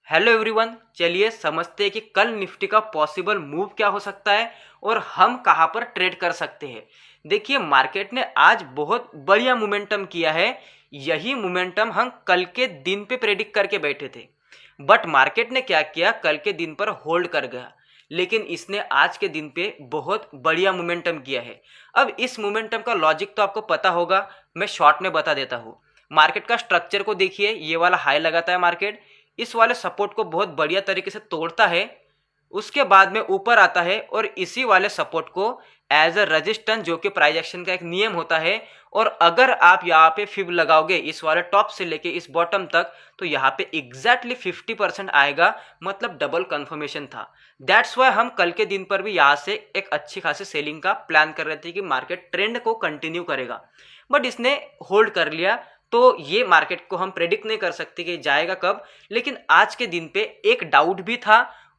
Hello everyone, चलिए समझते हैं कि कल निफ्टी का पॉसिबल मूव क्या हो सकता है और हम कहां पर ट्रेड कर सकते हैं। देखिए, मार्केट ने आज बहुत बढ़िया मोमेंटम किया है। यही मोमेंटम हम कल के दिन पे प्रेडिक्ट करके बैठे थे, बट मार्केट ने क्या किया, कल के दिन पर होल्ड कर गया। लेकिन इसने आज के दिन पे बहुत बढ़िया मोमेंटम किया है। अब इस मोमेंटम का लॉजिक तो आपको पता होगा, मैं शॉर्ट में बता देता हूँ। मार्केट का स्ट्रक्चर को देखिए, ये वाला हाई लगाता है मार्केट, इस वाले सपोर्ट को बहुत बढ़िया तरीके से तोड़ता है, उसके बाद में ऊपर आता है और इसी वाले सपोर्ट को एज अ रजिस्टेंस, जो कि प्राइस एक्शन का एक नियम होता है, और अगर आप यहाँ पे फिब लगाओगे इस वाले टॉप से लेके इस बॉटम तक, तो यहाँ पे एग्जैक्टली 50% आएगा, मतलब डबल कंफर्मेशन था। दैट्स वाई हम कल के दिन पर भी यहाँ से एक अच्छी खासी सेलिंग का प्लान कर रहे थे कि मार्केट ट्रेंड को कंटिन्यू करेगा, बट इसने होल्ड कर लिया। तो ये मार्केट को हम प्रेडिक्ट नहीं कर सकते कि जाएगा कब, लेकिन आज के दिन पे एक डाउट भी था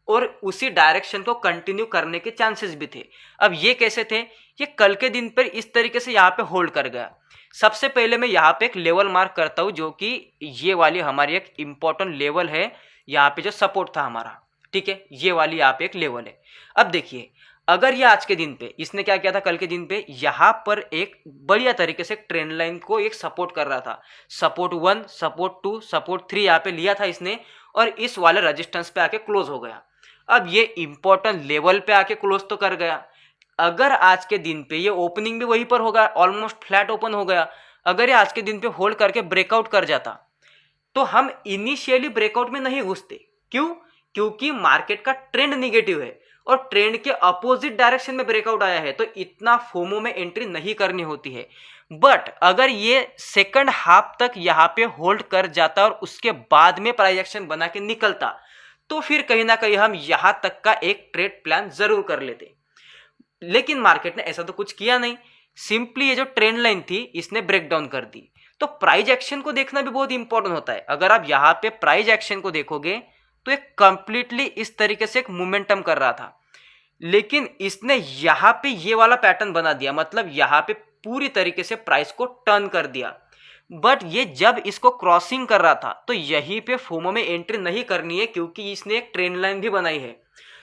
और उसी डायरेक्शन को कंटिन्यू करने के चांसेस भी थे। अब ये कैसे थे, ये कल के दिन पर इस तरीके से यहाँ पे होल्ड कर गया। सबसे पहले मैं यहाँ पे एक लेवल मार्क करता हूँ, जो कि ये वाली हमारी एक इंपॉर्टेंट लेवल है। यहाँ पे जो सपोर्ट था हमारा, ठीक है, ये वाली यहाँ पे एक लेवल है। अब देखिए, अगर ये आज के दिन पे इसने क्या किया था, कल के दिन पे यहाँ पर एक बढ़िया तरीके से ट्रेंड लाइन को एक सपोर्ट कर रहा था। सपोर्ट 1, सपोर्ट 2, सपोर्ट 3 यहाँ पे लिया था इसने, और इस वाले रजिस्टेंस पे आके क्लोज हो गया। अब ये इंपॉर्टेंट लेवल पे आके क्लोज तो कर गया। अगर आज के दिन पे ये ओपनिंग भी वहीं पर होगा, ऑलमोस्ट फ्लैट ओपन हो गया, अगर ये आज के दिन पे होल्ड करके ब्रेकआउट कर जाता, तो हम इनिशियली ब्रेकआउट में नहीं घुसते। क्यों? क्योंकि मार्केट का ट्रेंड निगेटिव है और ट्रेंड के अपोजिट डायरेक्शन में ब्रेकआउट आया है, तो इतना फोमो में एंट्री नहीं करनी होती है। बट अगर ये सेकंड हाफ तक यहाँ पे होल्ड कर जाता और उसके बाद में प्राइस एक्शन बना के निकलता, तो फिर कहीं ना कहीं हम यहां तक का एक ट्रेड प्लान जरूर कर लेते। लेकिन मार्केट ने ऐसा तो कुछ किया नहीं, सिंपली ये जो ट्रेंड लाइन थी इसने ब्रेक डाउन कर दी। तो प्राइस एक्शन को देखना भी बहुत इंपॉर्टेंट होता है। अगर आप यहाँ पे प्राइस एक्शन को देखोगे तो एक कंप्लीटली इस तरीके से एक मोमेंटम कर रहा था, लेकिन इसने यहाँ पे ये वाला पैटर्न बना दिया, मतलब यहाँ पे पूरी तरीके से प्राइस को टर्न कर दिया। बट ये जब इसको क्रॉसिंग कर रहा था, तो यहीं पे फोमो में एंट्री नहीं करनी है, क्योंकि इसने एक ट्रेंड लाइन भी बनाई है।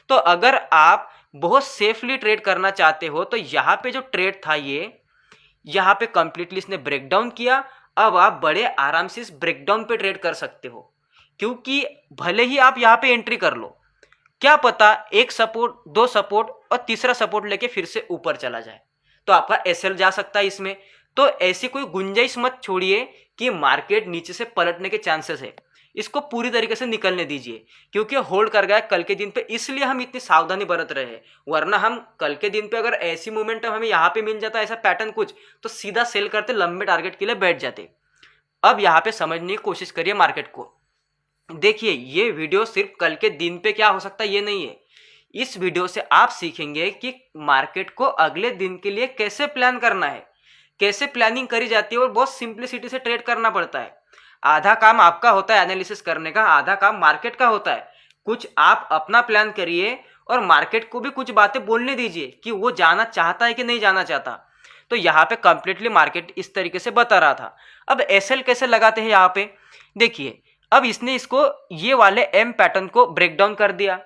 तो अगर आप बहुत सेफली ट्रेड करना चाहते हो, तो यहाँ पे जो ट्रेड था ये यहाँ पे कंप्लीटली इसने ब्रेकडाउन किया। अब आप बड़े आराम से इस ब्रेकडाउन पे ट्रेड कर सकते हो, क्योंकि भले ही आप यहाँ पे एंट्री कर लो, क्या पता एक सपोर्ट, दो सपोर्ट और तीसरा सपोर्ट लेके फिर से ऊपर चला जाए, तो आपका एसएल जा सकता है इसमें। तो ऐसी कोई गुंजाइश मत छोड़िए कि मार्केट नीचे से पलटने के चांसेस है, इसको पूरी तरीके से निकलने दीजिए, क्योंकि होल्ड कर गया कल के दिन पे, इसलिए हम इतनी सावधानी बरत रहे हैं। वरना हम कल के दिन पे अगर ऐसी मोमेंटम हमें यहाँ पे मिल जाता, ऐसा पैटर्न कुछ, तो सीधा सेल करते, लंबे टारगेट के लिए बैठ जाते। अब यहाँ पे समझने की कोशिश करिए मार्केट को। देखिए, ये वीडियो सिर्फ कल के दिन पे क्या हो सकता है ये नहीं है। इस वीडियो से आप सीखेंगे कि मार्केट को अगले दिन के लिए कैसे प्लान करना है, कैसे प्लानिंग करी जाती है, और बहुत सिंप्लिसिटी से ट्रेड करना पड़ता है। आधा काम आपका होता है एनालिसिस करने का, आधा काम मार्केट का होता है। कुछ आप अपना प्लान करिए और मार्केट को भी कुछ बातें बोलने दीजिए कि वो जाना चाहता है कि नहीं जाना चाहता। तो यहाँ पे कंप्लीटली मार्केट इस तरीके से बता रहा था। अब एसएल कैसे लगाते हैं यहाँ पे देखिए। अब इसने इसको ये वाले एम पैटर्न को ब्रेक डाउन कर दिया।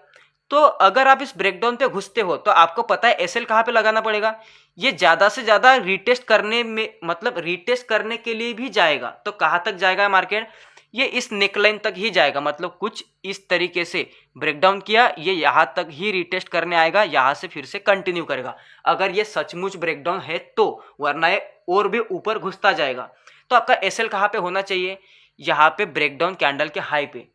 तो अगर आप इस ब्रेकडाउन पे घुसते हो, तो आपको पता है एसएल कहाँ पे लगाना पड़ेगा। ये ज़्यादा से ज़्यादा रीटेस्ट करने में, मतलब रीटेस्ट करने के लिए भी जाएगा। तो कहाँ तक जाएगा मार्केट, ये इस नेकलाइन तक ही जाएगा, मतलब कुछ इस तरीके से ब्रेकडाउन किया, ये यहाँ तक ही रीटेस्ट करने आएगा, यहाँ से फिर से कंटिन्यू करेगा अगर ये सचमुच ब्रेकडाउन है तो, वरना ये और भी ऊपर घुसता जाएगा। तो आपका एसएल कहाँ पे होना चाहिए, यहाँ पे ब्रेकडाउन कैंडल के हाई पे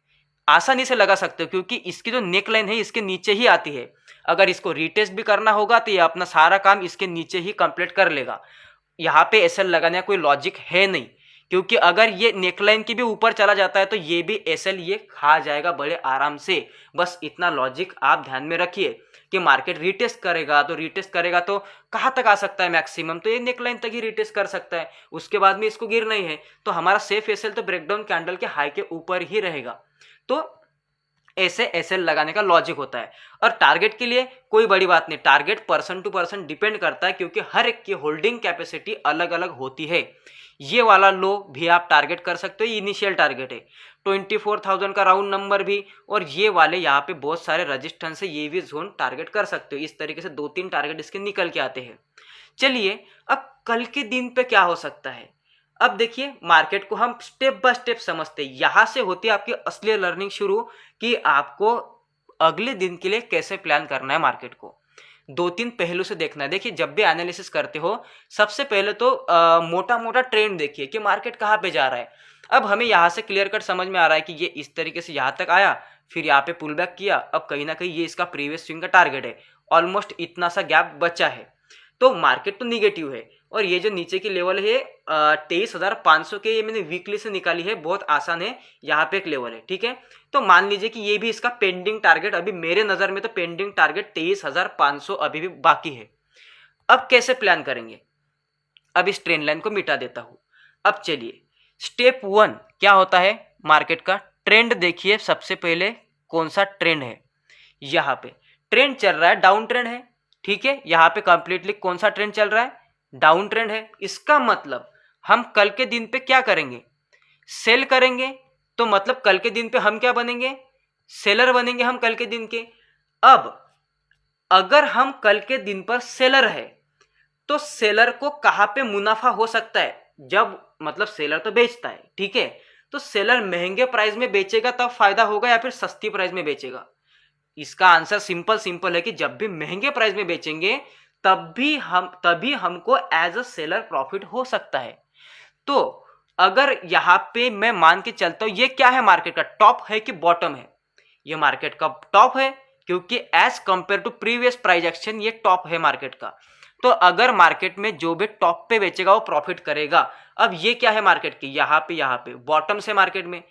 आसानी से लगा सकते हो, क्योंकि इसकी जो नेक लाइन है इसके नीचे ही आती है। अगर इसको रीटेस्ट भी करना होगा तो ये अपना सारा काम इसके नीचे ही कंप्लीट कर लेगा। यहाँ पे एसएल लगाने का कोई लॉजिक है नहीं, क्योंकि अगर ये नेकलाइन की भी ऊपर चला जाता है तो ये भी एसएल ये खा जाएगा बड़े आराम से। बस इतना लॉजिक आप ध्यान में रखिए कि मार्केट रीटेस्ट करेगा, तो रीटेस्ट करेगा तो कहाँ तक आ सकता है मैक्सिमम, तो ये नेकलाइन तक ही रीटेस्ट कर सकता है, उसके बाद में इसको गिर नहीं है। तो हमारा सेफ एसएल तो ब्रेकडाउन कैंडल के हाई के ऊपर ही रहेगा। तो ऐसे एसएल लगाने का लॉजिक होता है। और टारगेट के लिए कोई बड़ी बात नहीं, target person to person depend करता है, क्योंकि हर एक की होल्डिंग कैपेसिटी अलग अलग होती है। ये वाला लो भी आप टारगेट कर सकते हो, ये इनिशियल टारगेट है। 24,000 का राउंड नंबर भी, और ये वाले यहाँ पे बहुत सारे रजिस्टेंस है, ये भी जोन टारगेट कर सकते हो। इस तरीके से 2-3 टारगेट इसके निकल के आते हैं। चलिए अब कल के दिन पे क्या हो सकता है। अब देखिए मार्केट को हम स्टेप बाय स्टेप समझते हैं, यहां से होती है आपकी असली लर्निंग शुरू कि आपको अगले दिन के लिए कैसे प्लान करना है। मार्केट को 2-3 पहलू से देखना है। देखिए जब भी एनालिसिस करते हो सबसे पहले तो मोटा मोटा ट्रेंड देखिए कि मार्केट कहाँ पे जा रहा है। अब हमें यहाँ से क्लियर कट समझ में आ रहा है कि ये इस तरीके से यहाँ तक आया, फिर यहाँ पे पुल बैक किया, अब कहीं ना कहीं ये इसका प्रीवियस स्विंग का टारगेट है, ऑलमोस्ट इतना सा गैप बचा है, तो मार्केट तो निगेटिव है। और ये जो नीचे की लेवल है 23,500 के, ये मैंने वीकली से निकाली है, बहुत आसान है, यहाँ पे एक लेवल है, ठीक है। तो मान लीजिए कि ये भी इसका पेंडिंग टारगेट, अभी मेरे नजर में तो पेंडिंग टारगेट 23,500 अभी भी बाकी है। अब कैसे प्लान करेंगे, अब इस ट्रेंड लाइन को मिटा देता हूं। अब चलिए स्टेप 1 क्या होता है, मार्केट का ट्रेंड देखिए। सबसे पहले कौन सा ट्रेंड है, यहाँ पे ट्रेंड चल रहा है, डाउन ट्रेंड है, ठीक है। यहाँ पे कंप्लीटली कौन सा ट्रेंड चल रहा है, डाउन ट्रेंड है। इसका मतलब हम कल के दिन पे क्या करेंगे, सेल करेंगे। तो मतलब कल के दिन पे हम क्या बनेंगे, सेलर बनेंगे हम कल के दिन के। अब अगर हम कल के दिन पर सेलर है तो सेलर को कहां पे मुनाफा हो सकता है, जब मतलब सेलर तो बेचता है, ठीक है। तो सेलर महंगे प्राइस में बेचेगा तब फायदा होगा या फिर सस्ती प्राइस में बेचेगा। इसका आंसर सिंपल है कि जब भी महंगे प्राइस में बेचेंगे तभी हमको एज अ सेलर प्रॉफिट हो सकता है। तो अगर यहां पे मैं मान के चलता हूं, ये क्या है, मार्केट का टॉप है कि बॉटम है, ये मार्केट का टॉप है, क्योंकि as compare to previous price action ये टॉप है मार्केट का। तो अगर मार्केट में जो भी टॉप पे बेचेगा वो प्रॉफिट करेगा। अब ये क्या है मार्केट की, यहाँ पे बॉटम से मार्केट में।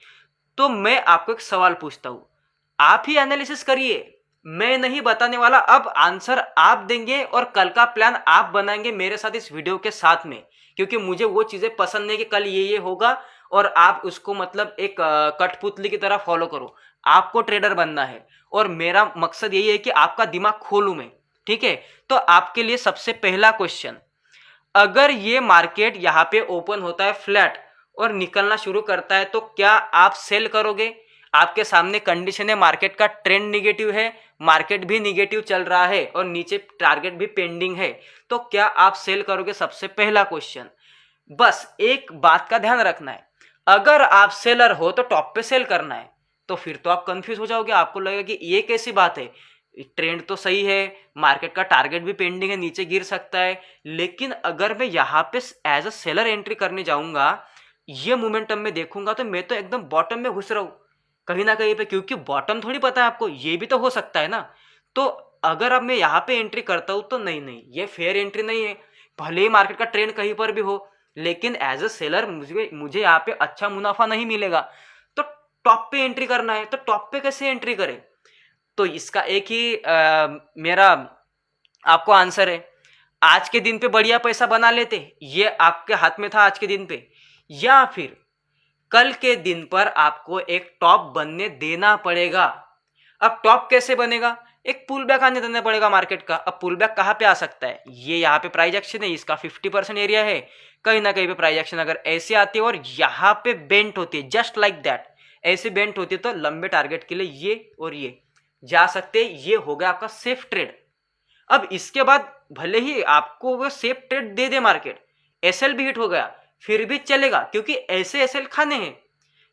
तो मैं आपको एक सवाल पूछता हूं, आप ही एनालिसिस करिए, मैं नहीं बताने वाला। अब आंसर आप देंगे और कल का प्लान आप बनाएंगे मेरे साथ इस वीडियो के साथ में, क्योंकि मुझे वो चीजें पसंद नहीं कि कल ये होगा और आप उसको मतलब एक कठपुतली की तरह फॉलो करो। आपको ट्रेडर बनना है और मेरा मकसद यही है कि आपका दिमाग खोलूं मैं, ठीक है। तो आपके लिए सबसे पहला क्वेश्चन, अगर ये मार्केट यहाँ पे ओपन होता है फ्लैट और निकलना शुरू करता है तो क्या आप सेल करोगे। आपके सामने कंडीशन है, मार्केट का ट्रेंड निगेटिव है, मार्केट भी निगेटिव चल रहा है और नीचे टारगेट भी पेंडिंग है, तो क्या आप सेल करोगे, सबसे पहला क्वेश्चन। बस एक बात का ध्यान रखना है, अगर आप सेलर हो तो टॉप पे सेल करना है। तो फिर तो आप कंफ्यूज हो जाओगे, आपको लगेगा कि ये कैसी बात है, ट्रेंड तो सही है, मार्केट का टारगेट भी पेंडिंग है, नीचे गिर सकता है, लेकिन अगर मैं यहाँ पे एज अ सेलर एंट्री करने जाऊंगा, ये मोमेंटम में देखूंगा तो मैं तो एकदम बॉटम में घुस रहा हूं कहीं ना कहीं पे, क्योंकि बॉटम थोड़ी पता है आपको, ये भी तो हो सकता है ना। तो अगर अब मैं यहाँ पे एंट्री करता हूं तो नहीं, ये फेयर एंट्री नहीं है। भले ही मार्केट का ट्रेंड कहीं पर भी हो, लेकिन एज अ सेलर मुझे यहाँ पे अच्छा मुनाफा नहीं मिलेगा। तो टॉप पे एंट्री करना है, तो टॉप पे कैसे एंट्री करें। तो इसका एक ही मेरा आपको आंसर है, आज के दिन पे बढ़िया पैसा बना लेते, ये आपके हाथ में था आज के दिन पे, या फिर कल के दिन पर आपको एक टॉप बनने देना पड़ेगा। अब टॉप कैसे बनेगा, एक पुल बैक आने देना पड़ेगा मार्केट का। अब पुल बैक कहाँ पे आ सकता है, ये यहाँ पे प्राइस एक्शन है, इसका 50% एरिया है, कहीं ना कहीं पे प्राइस एक्शन अगर ऐसे आती है और यहाँ पे बेंट होती है, जस्ट लाइक दैट, ऐसे बेंट होती है, तो लंबे टारगेट के लिए ये और ये जा सकते हैं। ये हो गया आपका सेफ ट्रेड। अब इसके बाद भले ही आपको वो सेफ ट्रेड दे दे मार्केट, एसएल भी हिट हो गया फिर भी चलेगा, क्योंकि ऐसे एसएल खाने हैं,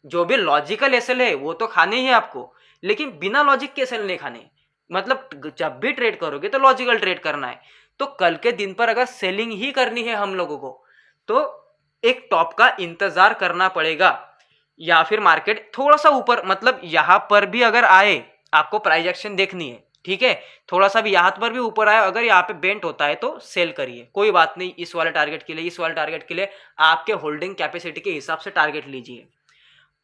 जो भी लॉजिकल एसएल है वो तो खाने ही है आपको, लेकिन बिना लॉजिक के एसएल नहीं खाने। मतलब जब भी ट्रेड करोगे तो लॉजिकल ट्रेड करना है। तो कल के दिन पर अगर सेलिंग ही करनी है हम लोगों को, तो एक टॉप का इंतजार करना पड़ेगा, या फिर मार्केट थोड़ा सा ऊपर, मतलब यहां पर भी अगर आए, आपको प्राइस एक्शन देखनी है, ठीक है, थोड़ा सा भी यहाँ पर भी ऊपर आया, अगर यहाँ पे बेंट होता है तो सेल करिए, कोई बात नहीं। इस वाले टारगेट के लिए, इस वाले टारगेट के लिए आपके होल्डिंग कैपेसिटी के हिसाब से टारगेट लीजिए।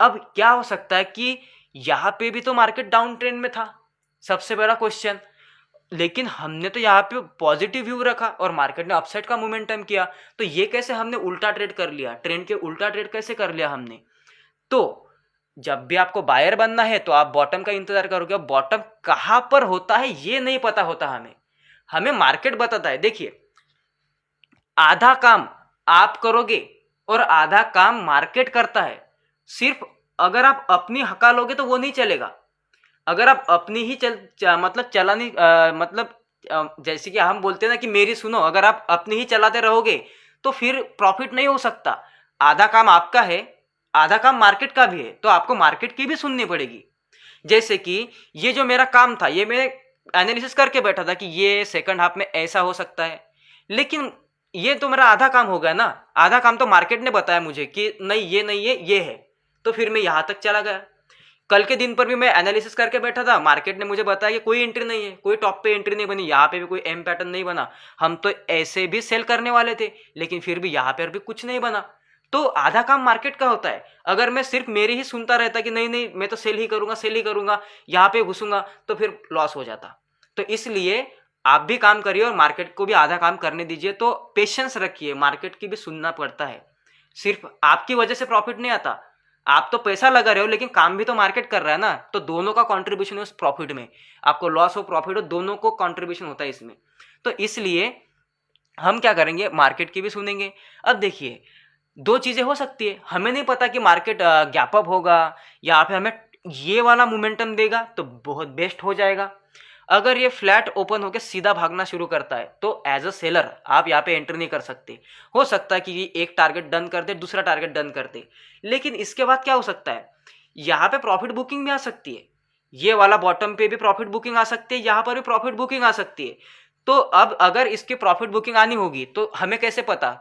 अब क्या हो सकता है कि यहाँ पे भी तो मार्केट डाउन ट्रेंड में था, सबसे बड़ा क्वेश्चन, लेकिन हमने तो यहाँ पे पॉजिटिव व्यू रखा और मार्केट ने अपसाइड का मोमेंटम किया, तो ये कैसे हमने उल्टा ट्रेड कर लिया, ट्रेंड के उल्टा ट्रेड कैसे कर लिया हमने। तो जब भी आपको बायर बनना है तो आप बॉटम का इंतजार करोगे। बॉटम कहां पर होता है ये नहीं पता होता हमें मार्केट बताता है। देखिए आधा काम आप करोगे और आधा काम मार्केट करता है। सिर्फ अगर आप अपनी हकालोगे तो वो नहीं चलेगा। अगर आप अपनी ही मतलब चलानी मतलब जैसे कि हम बोलते हैं ना कि मेरी सुनो, अगर आप अपनी ही चलाते रहोगे तो फिर प्रॉफिट नहीं हो सकता। आधा काम आपका है, आधा काम मार्केट का भी है, तो आपको मार्केट की भी सुननी पड़ेगी। जैसे कि ये जो मेरा काम था, ये मैं एनालिसिस करके बैठा था कि ये सेकंड हाफ में ऐसा हो सकता है, लेकिन ये तो मेरा आधा काम हो गया ना। आधा काम तो मार्केट ने बताया मुझे कि नहीं ये नहीं है, ये है, तो फिर मैं यहां तक चला गया। कल के दिन पर भी मैं एनालिसिस करके बैठा था, मार्केट ने मुझे बताया कि कोई एंट्री नहीं है, कोई टॉप पे एंट्री नहीं बनी, यहाँ पे भी कोई एम पैटर्न नहीं बना। हम तो ऐसे भी सेल करने वाले थे, लेकिन फिर भी यहाँ पर भी कुछ नहीं बना। तो आधा काम मार्केट का होता है। अगर मैं सिर्फ मेरी ही सुनता रहता कि नहीं नहीं मैं तो सेल ही करूंगा, सेल ही करूंगा, यहाँ पे घुसूंगा, तो फिर लॉस हो जाता। तो इसलिए आप भी काम करिए और मार्केट को भी आधा काम करने दीजिए। तो पेशेंस रखिए, मार्केट की भी सुनना पड़ता है। सिर्फ आपकी वजह से प्रॉफिट नहीं आता। आप तो पैसा लगा रहे हो, लेकिन काम भी तो मार्केट कर रहा है ना, तो दोनों का कंट्रीब्यूशन है उस प्रॉफिट में। आपको लॉस हो प्रॉफिट हो, दोनों को कंट्रीब्यूशन होता है इसमें। तो इसलिए हम क्या करेंगे, मार्केट की भी सुनेंगे। अब देखिए, दो चीजें हो सकती है। हमें नहीं पता कि मार्केट गैप अप होगा या फिर हमें ये वाला मोमेंटम देगा, तो बहुत बेस्ट हो जाएगा। अगर ये फ्लैट ओपन होकर सीधा भागना शुरू करता है तो एज अ सेलर आप यहाँ पे एंटर नहीं कर सकते। हो सकता है कि ये एक टारगेट डन कर दे, दूसरा टारगेट डन कर दे, लेकिन इसके बाद क्या हो सकता है, यहाँ पे प्रॉफिट बुकिंग भी आ सकती है। ये वाला बॉटम पे भी प्रॉफिट बुकिंग आ सकती है, यहाँ पर भी प्रॉफिट बुकिंग आ सकती है। तो अब अगर इसकी प्रॉफिट बुकिंग आनी होगी तो हमें कैसे पता,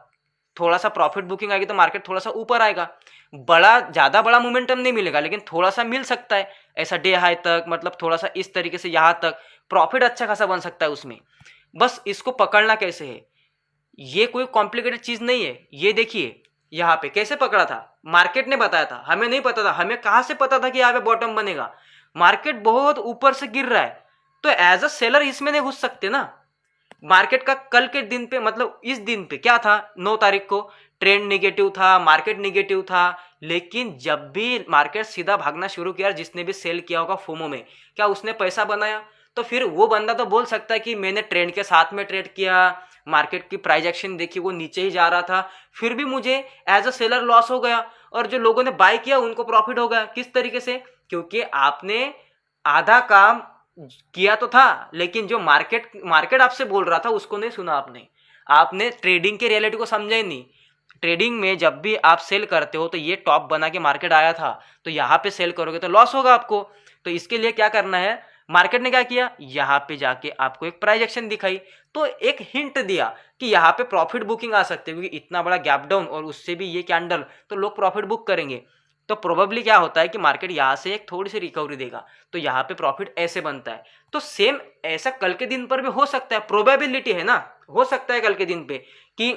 थोड़ा सा प्रॉफिट बुकिंग आएगी तो मार्केट थोड़ा सा ऊपर आएगा। ज्यादा बड़ा मोमेंटम नहीं मिलेगा, लेकिन थोड़ा सा मिल सकता है, ऐसा डे हाई तक, मतलब थोड़ा सा इस तरीके से यहां तक प्रॉफिट अच्छा खासा बन सकता है उसमें। बस इसको पकड़ना कैसे है, ये कोई कॉम्प्लिकेटेड चीज नहीं है। ये देखिए यहाँ पे कैसे पकड़ा था, मार्केट ने बताया था, हमें नहीं पता था। हमें कहां से पता था कि यहाँ पे बॉटम बनेगा, मार्केट बहुत ऊपर से गिर रहा है, तो एज अ सेलर इसमें नहीं घुस सकते ना। मार्केट का कल के दिन पे, मतलब इस दिन पे क्या था, 9 तारीख को ट्रेंड निगेटिव था, मार्केट निगेटिव था, लेकिन जब भी मार्केट सीधा भागना शुरू किया, जिसने भी सेल किया होगा फोमो में, क्या उसने पैसा बनाया? तो फिर वो बंदा तो बोल सकता है कि मैंने ट्रेंड के साथ में ट्रेड किया, मार्केट की प्राइस एक्शन देखी, वो नीचे ही जा रहा था, फिर भी मुझे एज अ सेलर लॉस हो गया, और जो लोगों ने बाय किया उनको प्रॉफिट हो गया। किस तरीके से? क्योंकि आपने आधा काम किया तो था, लेकिन जो मार्केट मार्केट आपसे बोल रहा था उसको नहीं सुना आपने। आपने ट्रेडिंग के रियलिटी को समझा ही नहीं। ट्रेडिंग में जब भी आप सेल करते हो तो ये टॉप बना के मार्केट आया था, तो यहाँ पे सेल करोगे तो लॉस होगा आपको। तो इसके लिए क्या करना है, मार्केट ने क्या किया, यहाँ पे जाके आपको एक प्राइस एक्शन दिखाई, तो एक हिंट दिया कि यहाँ पे प्रॉफिट बुकिंग आ सकती है, क्योंकि इतना बड़ा गैप डाउन और उससे भी ये कैंडल, तो लोग प्रॉफिट बुक करेंगे। तो प्रोबेबली क्या होता है कि मार्केट यहाँ से एक थोड़ी सी रिकवरी देगा, तो यहाँ पे प्रॉफिट ऐसे बनता है। तो सेम ऐसा कल के दिन पर भी हो सकता है, प्रोबेबिलिटी है ना, हो सकता है कल के दिन पे कि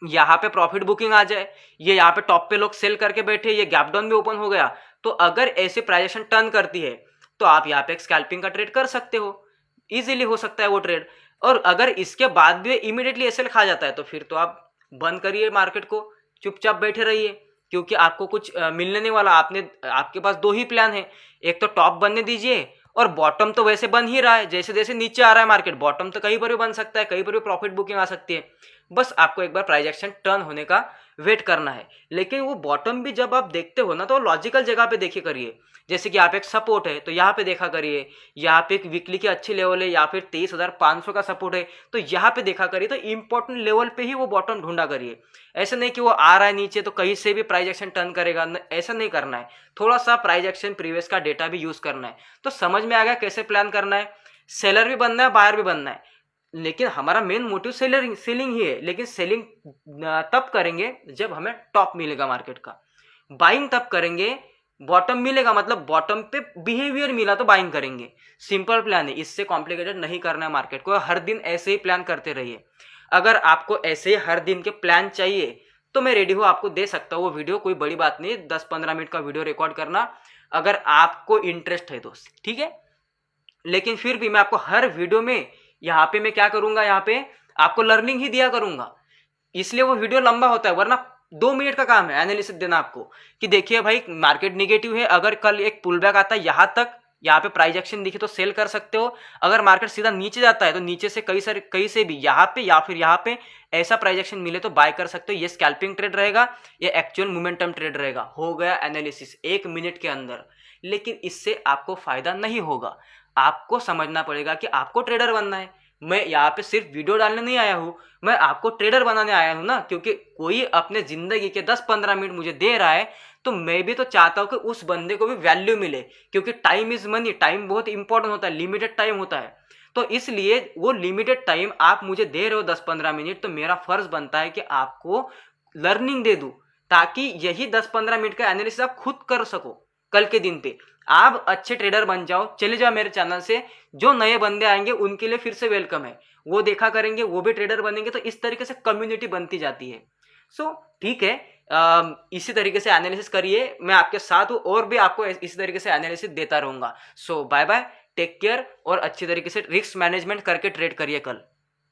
यहाँ पे प्रॉफिट बुकिंग आ जाए, ये यहाँ पे टॉप पे लोग सेल करके बैठे, ये गैप डाउन भी ओपन हो गया। तो अगर ऐसे प्राइजेशन टर्न करती है तो आप यहाँ पे एक स्कैल्पिंग का ट्रेड कर सकते हो, इजीली हो सकता है वो ट्रेड। और अगर इसके बाद भी इमीडिएटली एसएल खा जाता है तो फिर तो आप बंद करिए मार्केट को, चुपचाप बैठे रहिए, क्योंकि आपको कुछ मिलने नहीं वाला। आपके पास दो ही प्लान है, एक तो टॉप बनने दीजिए, और बॉटम तो वैसे बन ही रहा है, जैसे जैसे नीचे आ रहा है मार्केट, बॉटम तो कहीं पर भी बन सकता है, कहीं पर भी प्रॉफिट बुकिंग आ सकती है। बस आपको एक बार प्राइस एक्शन टर्न होने का वेट करना है। लेकिन वो बॉटम भी जब आप देखते हो ना, तो लॉजिकल जगह पे देखिए करिए। जैसे कि आप एक सपोर्ट है तो यहाँ पे देखा करिए, यहाँ पे एक वीकली की अच्छी लेवल है, या फिर 23,500 का सपोर्ट है तो यहाँ पे देखा करिए। तो इंपॉर्टेंट लेवल पे ही वो बॉटम ढूंढा करिए। ऐसे नहीं कि वो आ रहा है नीचे तो कहीं से भी प्राइस एक्शन टर्न करेगा, ऐसा नहीं करना है। थोड़ा सा प्राइस एक्शन प्रीवियस का डेटा भी यूज करना है। तो समझ में आ गया कैसे प्लान करना है। सेलर भी बनना है, बायर भी बनना है, लेकिन हमारा मेन मोटिव सेलिंग ही है। लेकिन सेलिंग तब करेंगे जब हमें टॉप मिलेगा मार्केट का, बाइंग तब करेंगे बॉटम मिलेगा, मतलब बॉटम पे बिहेवियर मिला तो बाइंग करेंगे। सिंपल प्लान है, इससे कॉम्प्लिकेटेड नहीं करना है मार्केट को। हर दिन ऐसे ही प्लान करते रहिए। अगर आपको ऐसे हर दिन के प्लान चाहिए तो मैं रेडी हूँ, आपको दे सकता हूँ वो वीडियो, कोई बड़ी बात नहीं, 10-15 मिनट का वीडियो रिकॉर्ड करना, अगर आपको इंटरेस्ट है तो ठीक है। लेकिन फिर भी मैं आपको हर वीडियो में यहाँ पे मैं क्या करूंगा, यहाँ पे आपको लर्निंग ही दिया करूंगा, इसलिए वो वीडियो लंबा होता है। वरना 2 मिनट का काम है एनालिसिस देना आपको कि देखिए भाई मार्केट निगेटिव है, अगर कल एक पुल बैक आता है यहाँ तक यहाँ पे प्राइस एक्शन दिखे तो सेल कर सकते हो। अगर मार्केट सीधा नीचे जाता है तो नीचे से कई से भी यहाँ पे या फिर यहाँ पे ऐसा प्राइस एक्शन मिले तो बाय कर सकते हो। ये स्कैल्पिंग ट्रेड रहेगा, ये एक्चुअल मोमेंटम ट्रेड रहेगा। हो गया एनालिसिस 1 मिनट के अंदर। लेकिन इससे आपको फायदा नहीं होगा। आपको समझना पड़ेगा कि आपको ट्रेडर बनना है। मैं यहाँ पे सिर्फ वीडियो डालने नहीं आया हूँ, मैं आपको ट्रेडर बनाने आया हूँ ना, क्योंकि कोई अपने जिंदगी के 10-15 मिनट मुझे दे रहा है तो मैं भी तो चाहता हूँ कि उस बंदे को भी वैल्यू मिले, क्योंकि टाइम इज मनी, टाइम बहुत इंपॉर्टेंट होता है, लिमिटेड टाइम होता है। तो इसलिए वो लिमिटेड टाइम आप मुझे दे रहे हो 10-15 मिनट, तो मेरा फर्ज बनता है कि आपको लर्निंग दे दूं, ताकि यही 10-15 मिनट का एनालिसिस आप खुद कर सको। कल के दिन पे आप अच्छे ट्रेडर बन जाओ, चले जाओ मेरे चैनल से। जो नए बंदे आएंगे उनके लिए फिर से वेलकम है, वो देखा करेंगे, वो भी ट्रेडर बनेंगे। तो इस तरीके से कम्युनिटी बनती जाती है। सो ठीक है, इसी तरीके से एनालिसिस करिए, मैं आपके साथ हूँ और भी आपको इसी तरीके से एनालिसिस देता रहूंगा। सो बाय बाय, टेक केयर और अच्छी तरीके से रिस्क मैनेजमेंट करके ट्रेड करिए कल।